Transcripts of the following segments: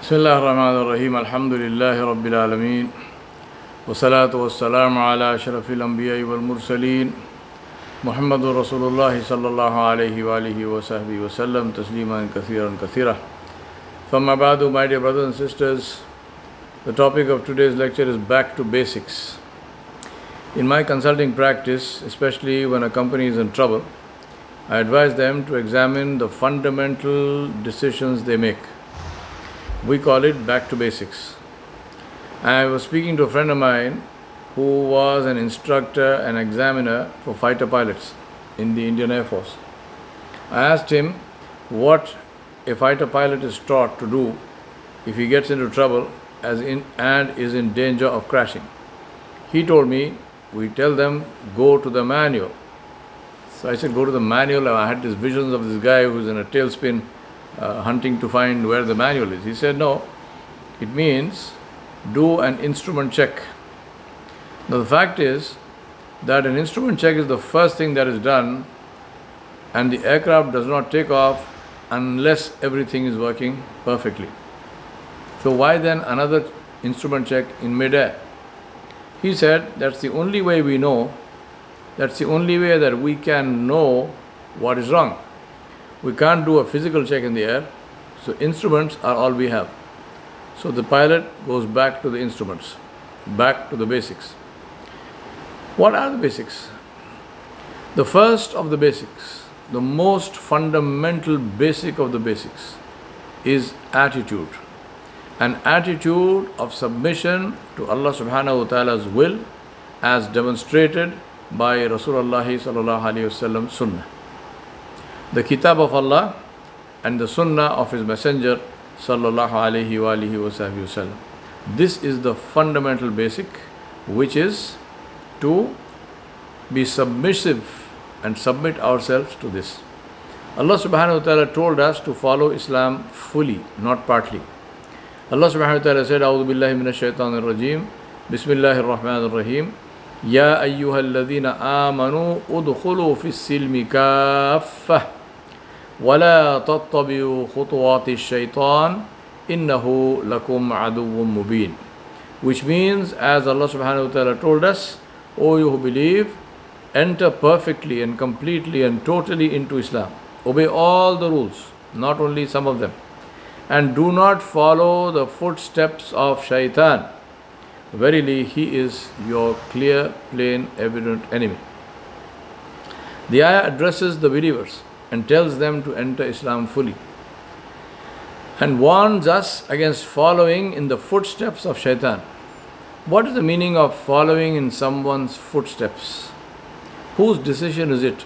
Bismillah ar-Rahman ar-Rahim. Alhamdulillahi Rabbil Alameen. Wassalatu wassalamu ala ashrafil anbiya'i wal mursaleen. Muhammadur Rasulullah sallallahu alayhi wa alihi wa sahbihi wa sallam. Tasliman kathiran kathira. Famma ba'du, my dear brothers and sisters, the topic of today's lecture is back to basics. In my consulting practice, especially when a company is in trouble, I advise them to examine the fundamental decisions they make. We call it back to basics. I was speaking to a friend of mine who was an instructor and examiner for fighter pilots in the Indian Air Force. I asked him what a fighter pilot is taught to do if he gets into trouble and is in danger of crashing. He told me, we tell them, go to the manual. So I said, go to the manual. I had these visions of this guy who's in a tailspin hunting to find where the manual is. He said, no, it means do an instrument check. Now the fact is that an instrument check is the first thing that is done, and the aircraft does not take off unless everything is working perfectly. So why then another instrument check in mid-air? He said, that's the only way we know, that's the only way that we can know what is wrong. We can't do a physical check in the air, so instruments are all we have. So the pilot goes back to the instruments, back to the basics. What are the basics? The first of the basics, the most fundamental basic of the basics, is attitude. An attitude of submission to Allah subhanahu wa ta'ala's will as demonstrated by Rasulullah sallallahu alayhi wasallam sunnah. The Kitab of Allah and the Sunnah of His Messenger sallallahu alayhi wa alihi wa sallam. This is the fundamental basic, which is to be submissive and submit ourselves to this. Allah subhanahu wa ta'ala told us to follow Islam fully, not partly. Allah subhanahu wa ta'ala said, A'udhu billahi minash shaitanir rajim, Bismillahir Rahmanir Rahim, Ya ayyuhal ladhina amanu udkhulu fis silmi kaffah وَلَا تَتَّبِعُوا خُطُوَاتِ الشَّيْطَانِ إِنَّهُ لَكُمْ عَدُوٌّ مُبِينٌ. Which means, as Allah subhanahu wa ta'ala told us, O you who believe, enter perfectly and completely and totally into Islam. Obey all the rules, not only some of them. And do not follow the footsteps of shaitan. Verily, he is your clear, plain, evident enemy. The ayah addresses the believers and tells them to enter Islam fully, and warns us against following in the footsteps of shaitan. What is the meaning of following in someone's footsteps? Whose decision is it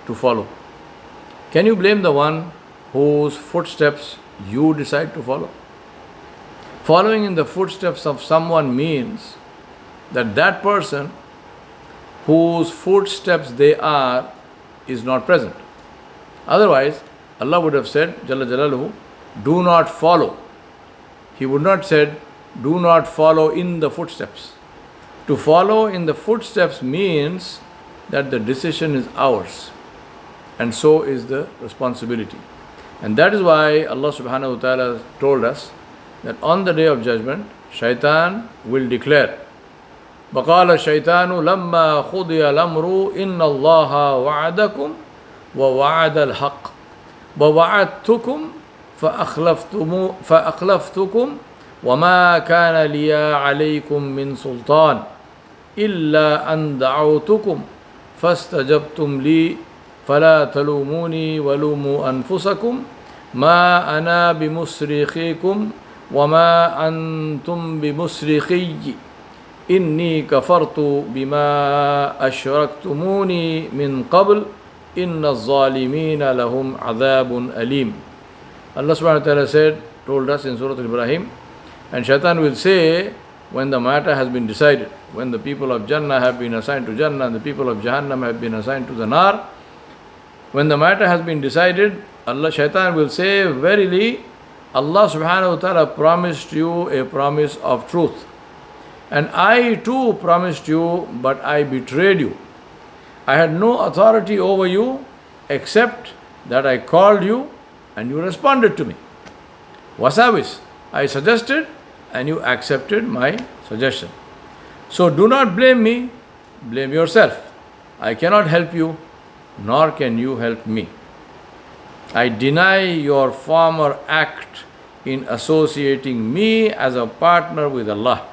to follow? Can you blame the one whose footsteps you decide to follow? Following in the footsteps of someone means that that person whose footsteps they are is not present. Otherwise, Allah would have said, Jalla Jalaluhu, do not follow. He would not said, do not follow in the footsteps. To follow in the footsteps means that the decision is ours, and so is the responsibility. And that is why Allah subhanahu wa ta'ala told us that on the day of judgment, shaitan will declare, وَقَالَ الشَّيْطَانُ لَمَّا خُضِيَ الْأَمْرُ إِنَّ اللَّهَ وَعَدَكُمْ وَوَعَدَ الْحَقِّ وَوَعَدْتُكُمْ فَأَخْلَفْتُكُمْ وَمَا كَانَ لِيَ عَلَيْكُمْ مِنْ سُلْطَانٍ إِلَّا أَنْ دَعَوْتُكُمْ فَاسْتَجَبْتُمْ لِي فَلَا تَلُومُونِي وَلُومُوا أَنفُسَكُمْ مَا أَنَا بِمُصْرِخِكُمْ وَمَا أَنْتُمْ بِمُصْرِخِيِّ إِنِّي كَفَرْتُ بِمَا أَشْرَكْتُمُونِي مِنْ قَبْلِ إِنَّ الظَّالِمِينَ لَهُمْ عَذَابٌ أَلِيمٌ. Allah subhanahu wa ta'ala said, told us in Surah Al-Ibrahim, and shaitan will say, when the matter has been decided, when the people of Jannah have been assigned to Jannah and the people of Jahannam have been assigned to the Nar, when the matter has been decided, shaitan will say, verily, Allah subhanahu wa ta'ala promised you a promise of truth. And I too promised you, but I betrayed you. I had no authority over you except that I called you and you responded to me. Wasawis. I suggested and you accepted my suggestion. So do not blame me, blame yourself. I cannot help you, nor can you help me. I deny your former act in associating me as a partner with Allah.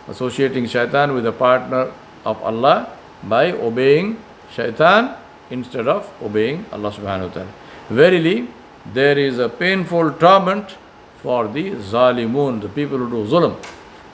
Associating shaitan with a partner of Allah by obeying shaitan instead of obeying Allah subhanahu wa ta'ala. Verily, there is a painful torment for the zalimun, the people who do zulm,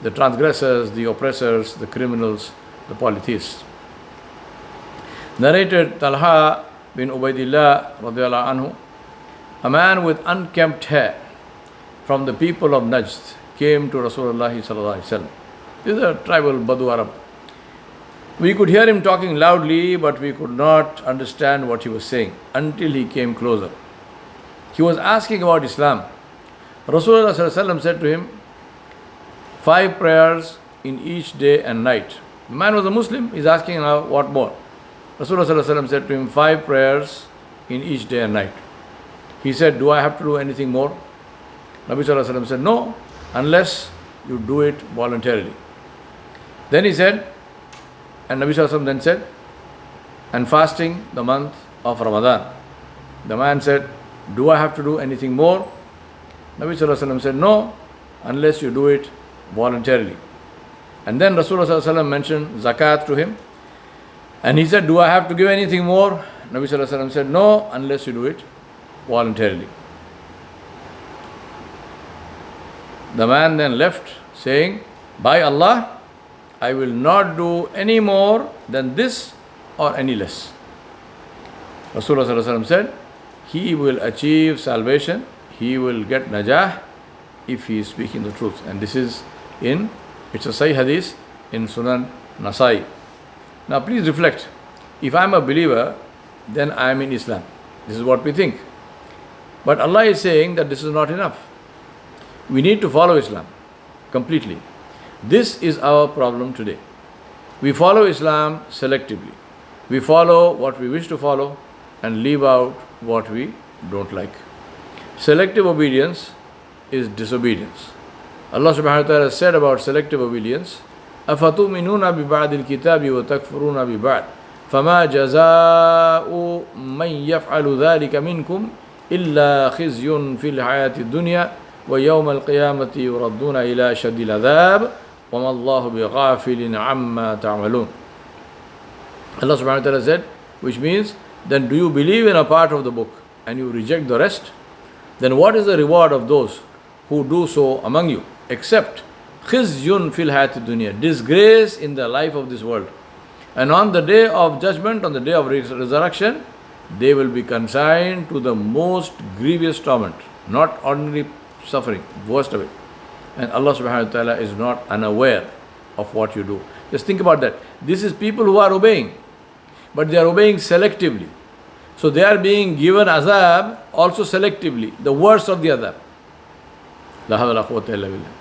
the transgressors, the oppressors, the criminals, the polytheists. Narrated Talha bin Ubaidillah radiallahu anhu, a man with unkempt hair from the people of Najd came to Rasulullah sallallahu alaihi wasallam. This is a tribal Badu Arab. We could hear him talking loudly, but we could not understand what he was saying until he came closer. He was asking about Islam. Rasulullah sallallahu alaihi wasallam said to him, 5 prayers in each day and night. The man was a Muslim, he's asking now what more? Rasulullah sallallahu alaihi wasallam said to him, 5 prayers in each day and night. He said, do I have to do anything more? Nabi sallallahu alaihi wasallam said, no, unless you do it voluntarily. Then he said, and Nabi sallallahu alaihi wasallam then said, and fasting the month of Ramadan. The man said, do I have to do anything more? Nabi sallallahu alaihi wasallam said, no, unless you do it voluntarily. And then Rasulullah sallallahu alaihi wasallam mentioned zakat to him. And he said, do I have to give anything more? Nabi sallallahu alaihi wasallam said, no, unless you do it voluntarily. The man then left saying, by Allah, I will not do any more than this or any less. Rasulullah sallallahu alaihi wasallam said, he will achieve salvation, he will get najah if he is speaking the truth. And this is it's a Sahih hadith in Sunan Nasai. Now please reflect. If I am a believer, then I am in Islam. This is what we think. But Allah is saying that this is not enough. We need to follow Islam completely. This is our problem today. We follow Islam selectively. We follow what we wish to follow and leave out what we don't like. Selective obedience is disobedience. Allah subhanahu wa ta'ala said about selective obedience, أَفَتُؤْمِنُونَ بِبَعْدِ الْكِتَابِ وَتَكْفُرُونَ بِبَعْدِ فَمَا جَزَاءُ مَنْ يَفْعَلُ ذَلِكَ مِنْكُمْ إِلَّا خِزْيٌ فِي الْحَيَاةِ الدُّنْيَا وَيَوْمَ الْقِيَامَةِ يُرَدُّونَ إِلَى شَدِّ الْعَذَابِ وَمَا اللَّهُ بِغَافِلٍ عَمَّا تَعْمَلُونَ. Allah subhanahu wa ta'ala said, which means, then do you believe in a part of the book and you reject the rest? Then what is the reward of those who do so among you? Except khizyun fil hayati dunya, disgrace in the life of this world. And on the day of judgment, on the day of resurrection, they will be consigned to the most grievous torment, not ordinary suffering, worst of it. And Allah subhanahu wa ta'ala is not unaware of what you do. Just think about that. This is people who are obeying, but they are obeying selectively. So they are being given azab also selectively, the worst of the azab. La hawla wa la quwwata illa billah.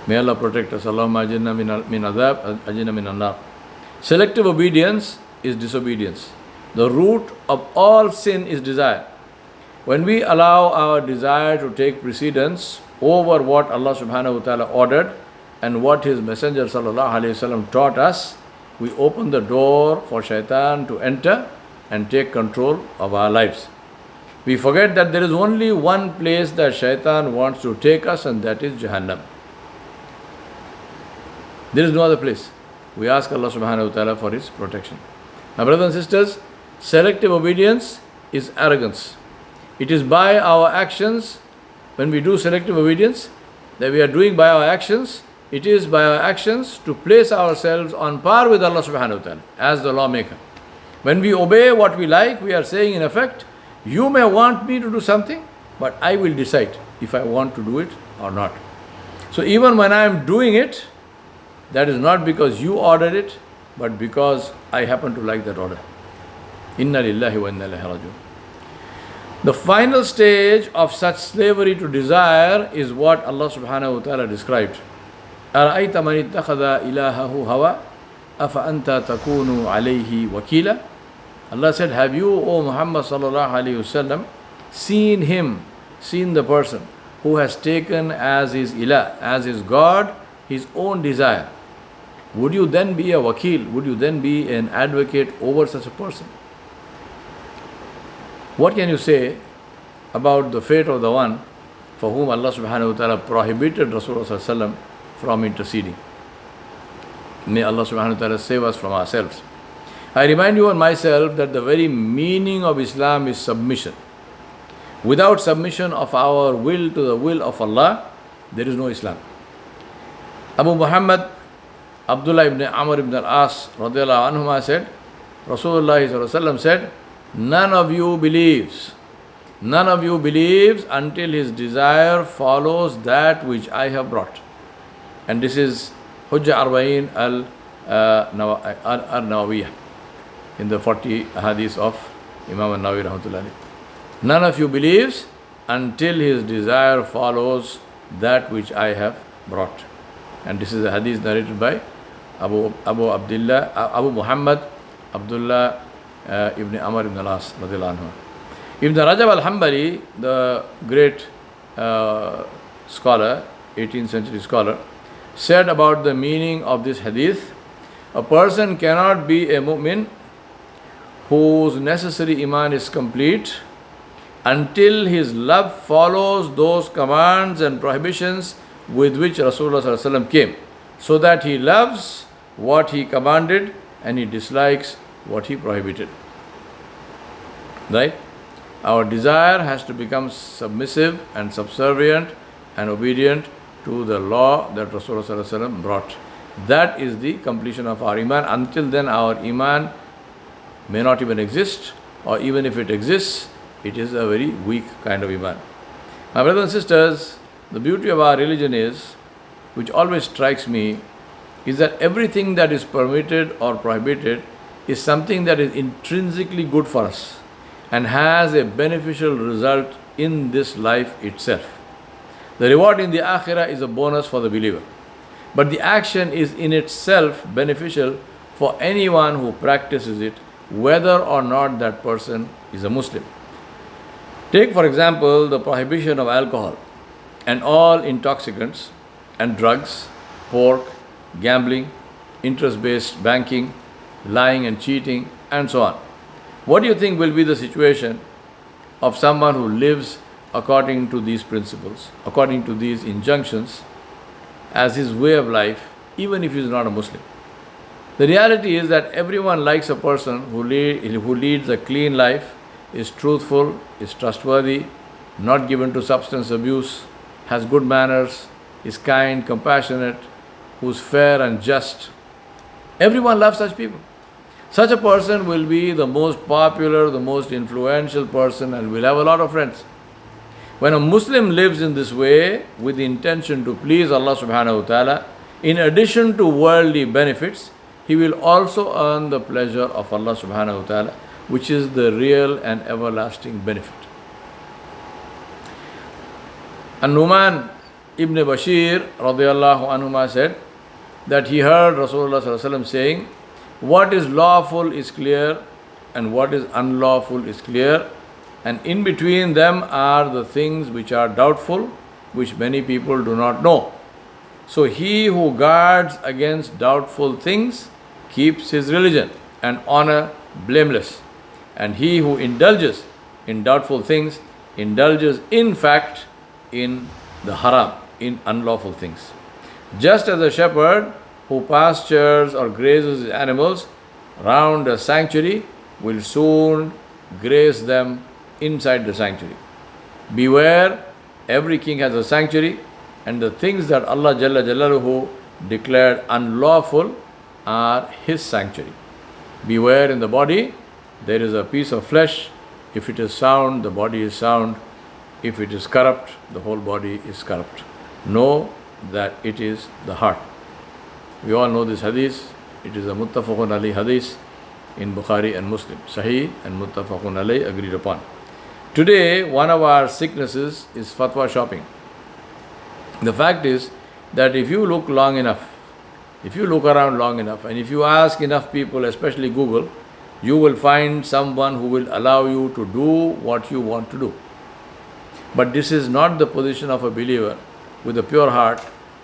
May Allah protect us. Allahumma ajirna min azab, ajirna min an-nar. Selective obedience is disobedience. The root of all sin is desire. When we allow our desire to take precedence over what Allah subhanahu wa ta'ala ordered and what His Messenger sallallahu alayhi wasallam taught us, we open the door for shaitan to enter and take control of our lives. We forget that there is only one place that shaitan wants to take us, and that is Jahannam. There is no other place. We ask Allah subhanahu wa ta'ala for His protection. Now brothers and sisters, selective obedience is arrogance. It is by our actions, when we do selective obedience, that we are doing by our actions, it is by our actions to place ourselves on par with Allah subhanahu wa ta'ala as the lawmaker. When we obey what we like, we are saying in effect, you may want me to do something, but I will decide if I want to do it or not. So even when I am doing it, that is not because you ordered it, but because I happen to like that order. Inna lillahi wa inna ilaihi raji'un. The final stage of such slavery to desire is what Allah subhanahu wa ta'ala described. أَرَأَيْتَ مَنِ اتَّخَذَ إِلَهَهُ هَوَى أَفَأَنْتَ تَكُونُ عَلَيْهِ وَكِيلًا. Allah said, have you, O Muhammad sallallahu alayhi wasallam, seen the person who has taken as his ilah, as his God, his own desire, would you then be a wakil? Would you then be an advocate over such a person? What can you say about the fate of the one for whom Allah subhanahu wa ta'ala prohibited Rasulullah sallallahu alaihi wasallam from interceding? May Allah subhanahu wa ta'ala save us from ourselves. I remind you and myself that the very meaning of Islam is submission. Without submission of our will to the will of Allah, there is no Islam. Abu Muhammad Abdullah ibn Amr ibn al-As radiallahu anhuma said, Rasulullah sallallahu alaihi wasallam said, none of you believes until his desire follows that which I have brought. And this is Hujjah Arba'in al-Nawawiyah in the 40 hadith of Imam al-Nawawi rahmatullahi. None of you believes until his desire follows that which I have brought. And this is a hadith narrated by Abu Muhammad Abdullah ibn Amr ibn al-As radiallahu anhu. Ibn Rajab al-Hanbali, the great scholar, 18th century scholar, said about the meaning of this hadith, a person cannot be a mu'min whose necessary iman is complete until his love follows those commands and prohibitions with which Rasulullah sallallahu alaihi wasallam came, so that he loves what he commanded and he dislikes what he prohibited. Right? Our desire has to become submissive and subservient and obedient to the law that Rasulullah sallallahu alaihi wasallam brought. That is the completion of our iman. Until then, our iman may not even exist, or even if it exists, it is a very weak kind of iman. My brothers and sisters, the beauty of our religion is, which always strikes me, is that everything that is permitted or prohibited is something that is intrinsically good for us and has a beneficial result in this life itself. The reward in the akhirah is a bonus for the believer. But the action is in itself beneficial for anyone who practices it, whether or not that person is a Muslim. Take, for example, the prohibition of alcohol and all intoxicants and drugs, pork, gambling, interest-based banking, lying and cheating, and so on. What do you think will be the situation of someone who lives according to these principles, according to these injunctions, as his way of life, even if he is not a Muslim? The reality is that everyone likes a person who leads a clean life, is truthful, is trustworthy, not given to substance abuse, has good manners, is kind, compassionate, who's fair and just. Everyone loves such people. Such a person will be the most popular, the most influential person, and will have a lot of friends. When a Muslim lives in this way with the intention to please Allah subhanahu wa ta'ala, in addition to worldly benefits, he will also earn the pleasure of Allah subhanahu wa ta'ala, which is the real and everlasting benefit. An-Numan ibn Bashir radiyallahu anhuma said that he heard Rasulullah sallallahu alaihi wasallam saying, what is lawful is clear and what is unlawful is clear, and in between them are the things which are doubtful, which many people do not know. So he who guards against doubtful things keeps his religion and honor blameless, and he who indulges in doubtful things indulges in fact in the haram, in unlawful things. Just as a shepherd who pastures or grazes his animals round a sanctuary will soon graze them inside the sanctuary. Beware, every king has a sanctuary, and the things that Allah Jalla Jalaluhu declared unlawful are His sanctuary. Beware, in the body there is a piece of flesh. If it is sound, the body is sound. If it is corrupt, the whole body is corrupt. Know that it is the heart. We all know this hadith. It is a muttafaqun alayh hadith in Bukhari and Muslim. Sahih and muttafaqun alayh, agreed upon. Today, one of our sicknesses is fatwa shopping. The fact is that if you look long enough, if you look around long enough, and if you ask enough people, especially Google, you will find someone who will allow you to do what you want to do. But this is not the position of a believer with a pure heart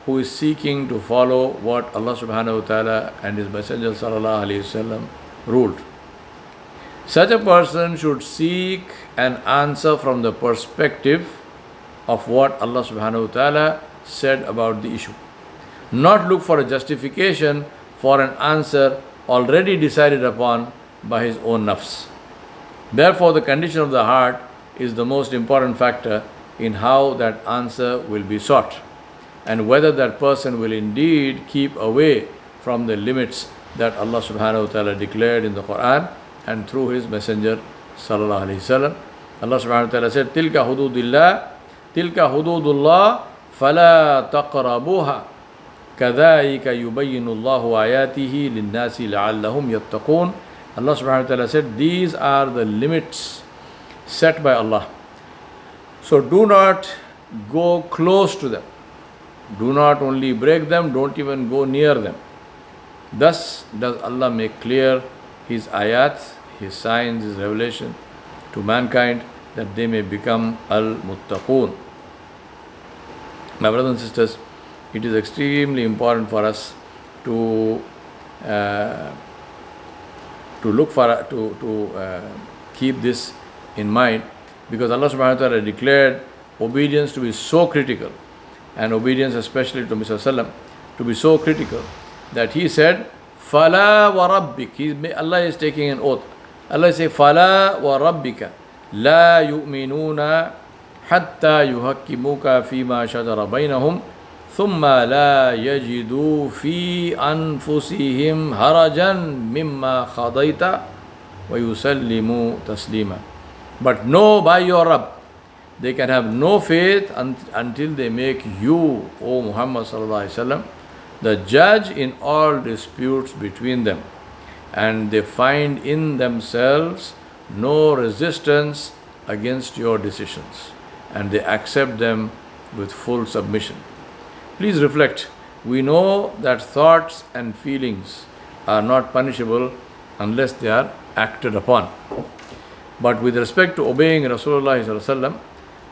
who is seeking to follow what Allah subhanahu wa ta'ala and His Messenger sallallahu alayhi wasallam ruled. Such a person should seek an answer from the perspective of what Allah subhanahu wa ta'ala said about the issue. Not look for a justification for an answer already decided upon by his own nafs. Therefore, the condition of the heart is the most important factor in how that answer will be sought, and whether that person will indeed keep away from the limits that Allah subhanahu wa ta'ala declared in the Quran and through His Messenger sallallahu alayhi wasallam. Allah subhanahu wa ta'ala said, Tilka hududullah fala taqrabuha kadhalika yubayyinu Allahu ayatihi linnasi la'allahum yattaqun. Allah subhanahu wa ta'ala said, these are the limits set by Allah. So do not go close to them. Do not only break them, don't even go near them. Thus does Allah make clear His ayat, His signs, His revelation to mankind that they may become al-muttaqoon. My brothers and sisters, it is extremely important for us to keep this in mind, because Allah subhanahu wa ta'ala declared obedience to be so critical, and obedience especially to Mr. Sallam to be so critical, that He said, Fala wa rabbik. Allah is taking an oath. Allah is saying, Fala wa rabbika la yu'minuna hatta yuhakkimuka fima shajara bainahum thumma la yajidu fi anfusihim harajan mimma khadaita wa yusallimu taslima. But know by your Rabb, they can have no faith until they make you, O Muhammad sallallahu alaihi wasallam, the judge in all disputes between them, and they find in themselves no resistance against your decisions, and they accept them with full submission. Please reflect. We know that thoughts and feelings are not punishable unless they are acted upon. But with respect to obeying Rasulullah sallallahu alaihi wasallam,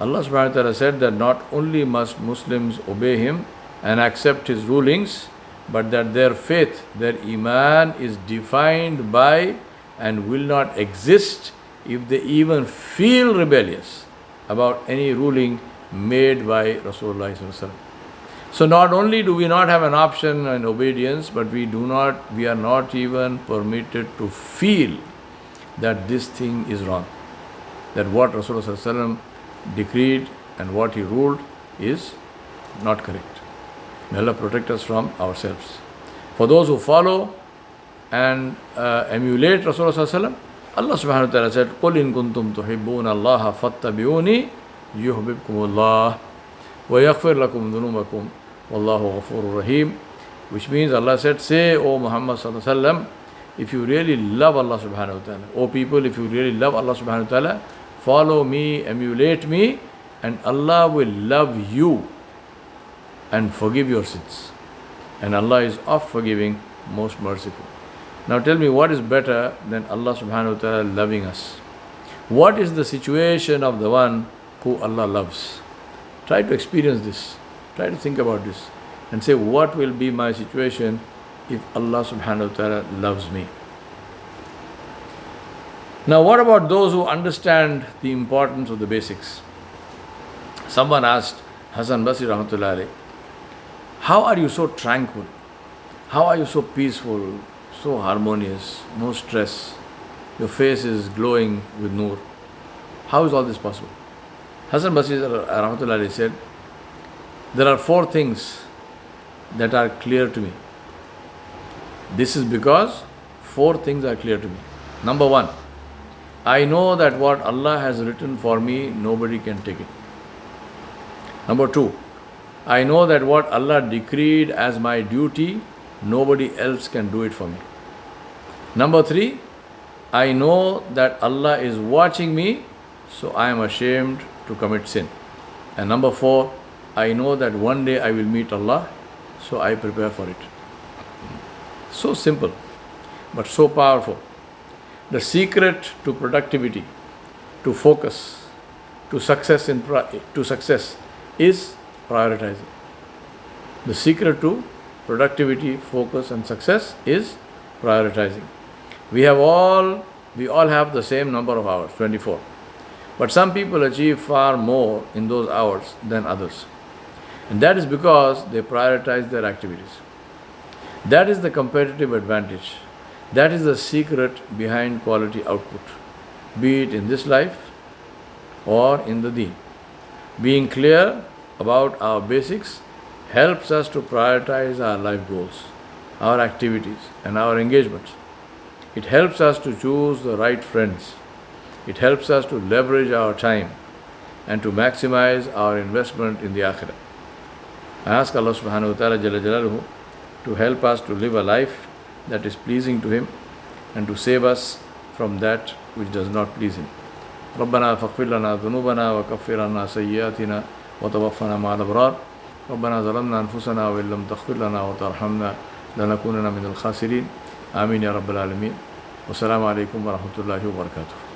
Allah subhanahu wa ta'ala said that not only must Muslims obey him and accept his rulings, but that their faith, their iman is defined by and will not exist if they even feel rebellious about any ruling made by Rasulullah sallallahu alaihi wasallam. So not only do we not have an option in obedience, but we are not even permitted to feel that this thing is wrong, that what Rasulullah sallallahu alaihi wasallam decreed and what he ruled is not correct. May Allah protect us from ourselves. For those who follow and emulate Rasulullah sallallahu alaihi wasallam, Allah subhanahu wa ta'ala said, قُلْ إِن كُنْتُمْ تُحِبُّونَ اللَّهَ فَاتَّبِعُونِي يُحْبِبْكُمُ اللَّهُ وَيَغْفِرْ لَكُمْ ذُنُوبَكُمْ وَاللَّهُ غَفُورٌ رَحِيمٌ. Which means Allah said, say, O Muhammad sallallahu alaihi wasallam, if you really love Allah subhanahu wa ta'ala, O people, if you really love Allah subhanahu wa ta'ala, follow me, emulate me, and Allah will love you and forgive your sins. And Allah is oft forgiving, most merciful. Now tell me, what is better than Allah subhanahu wa ta'ala loving us? What is the situation of the one who Allah loves? Try to experience this. Try to think about this and say, what will be my situation if Allah subhanahu wa ta'ala loves me? Now what about those who understand the importance of the basics? Someone asked Hasan Basri rahmatullahi alayhi, how are you so tranquil? How are you so peaceful, so harmonious, no stress? Your face is glowing with nur. How is all this possible? Hasan Basri rahmatullahi alayhi said, there are 4 things that are clear to me. This is because 4 things are clear to me. Number 1, I know that what Allah has written for me, nobody can take it. Number 2, I know that what Allah decreed as my duty, nobody else can do it for me. Number 3, I know that Allah is watching me, so I am ashamed to commit sin. And number 4, I know that one day I will meet Allah, so I prepare for it. So simple, but so powerful. The secret to productivity, to focus, to success is prioritizing. The secret to productivity, focus, and success is prioritizing. We all have the same number of hours, 24. But some people achieve far more in those hours than others. And that is because they prioritize their activities. That is the competitive advantage. That is the secret behind quality output, be it in this life or in the deen. Being clear about our basics helps us to prioritize our life goals, our activities, and our engagements. It helps us to choose the right friends. It helps us to leverage our time and to maximize our investment in the Akhirah. I ask Allah subhanahu wa ta'ala Jalla Jalaluhu to help us to live a life that is pleasing to Him and to save us from that which does not please Him. ربنا فاغفر لنا ذنوبنا وكفر عنا سيئاتنا وتوفنا مع الأبرار ربنا ظلمنا أنفسنا وإن لم تغفر لنا وترحمنا لنكونن من الخاسرين آمين يا رب العالمين والسلام عليكم ورحمة الله وبركاته.